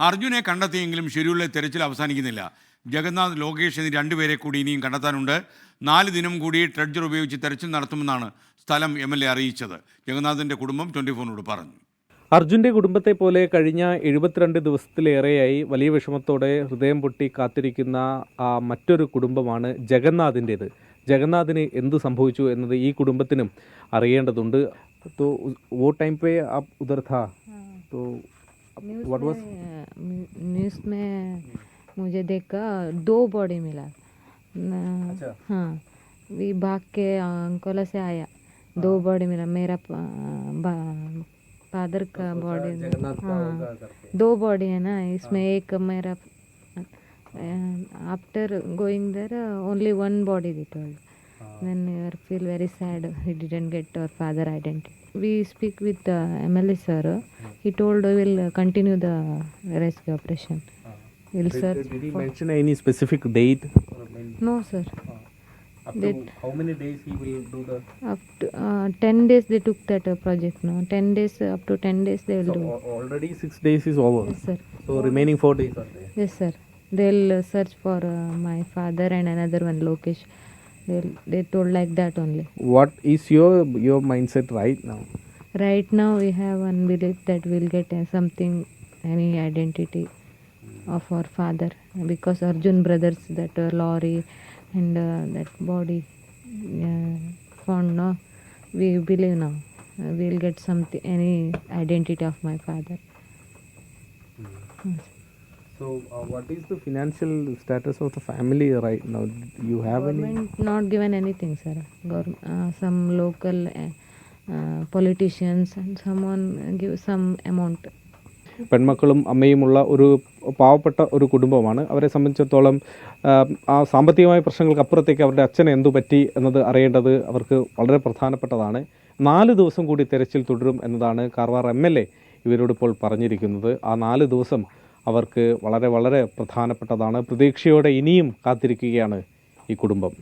അർജുനെ കണ്ടെത്തിയെങ്കിലും ഷെഡ്യൂളിലെ തെരച്ചിൽ അവസാനിക്കുന്നില്ല. ജഗന്നാഥ്, ലോകേഷ് എന്നീ രണ്ടുപേരെ കൂടി ഇനിയും കണ്ടെത്താനുണ്ട്. 4 ദിനം കൂടി ട്രെഡ്ജർ ഉപയോഗിച്ച് തെരച്ചിൽ നടത്തുമെന്നാണ് സ്ഥലം MLA അറിയിച്ചത്. ജഗന്നാഥിൻ്റെ കുടുംബം 24നോട് പറഞ്ഞു. അർജുൻ്റെ കുടുംബത്തെ പോലെ കഴിഞ്ഞ 72 ദിവസത്തിലേറെയായി വലിയ വിഷമത്തോടെ ഹൃദയം പൊട്ടി കാത്തിരിക്കുന്ന മറ്റൊരു കുടുംബമാണ് ജഗന്നാഥിൻ്റേത്. ജഗന്നാഥിന് എന്ത് സംഭവിച്ചു എന്നത് ഈ കുടുംബത്തിനും അറിയേണ്ടതുണ്ട്. तो वो टाइम पे आप उधर था तो व्हाट वाज न्यूज़ में मुझे देखा 2 बॉडी मिला। अच्छा। हाँ, भी भाग के अंकोला से आया। 2 बॉडी मिला। मेरा फादर का बॉडी। हाँ, 2 बॉडी है ना, इसमें एक मेरा after going there only 1 body they told. Then we feel very sad. We didn't get our father identity. We speak with the MLA sir. He told we will continue the rescue operation. We'll search. Did he mention any specific date? No sir. Up to how many days he will do the? Up to 10 days they took that project. No, 10 days, up to 10 days they will do. Already 6 days is over. Yes sir. So remaining 4 days are there. Yes sir. They'll search for my father and another one, Lokesh. They told like that only. What is your mindset right now? Right now we have one belief that we'll get something, any identity of our father, because Arjun brothers, that lorry and that body found. No, we believe now we'll get something, any identity of my father. So what is the financial status of the family right now? You have Government not given anything sir. Some local politicians and someone give some amount. പെൺമക്കളും അമ്മയുമുള്ള ഒരു പാവപ്പെട്ട ഒരു കുടുംബമാണ്. അവരെ സംബന്ധിച്ചിടത്തോളം ആ സാമ്പത്തികമായ പ്രശ്നങ്ങൾക്ക് അപ്പുറത്തേക്ക് അവരുടെ അച്ഛന് എന്തു പറ്റി എന്നത് അറിയേണ്ടത് അവർക്ക് വളരെ പ്രധാനപ്പെട്ടതാണ്. 4 ദിവസം കൂടി തെരച്ചിൽ തുടരും എന്നതാണ് കാർവാർ MLA ഇവരോട് ഇപ്പോൾ പറഞ്ഞിരിക്കുന്നത്. ആ 4 ദിവസം അവർക്ക് വളരെ വളരെ പ്രധാനപ്പെട്ടതാണ്. പ്രതീക്ഷയോടെ ഇനിയും കാത്തിരിക്കുകയാണ് ഈ കുടുംബം.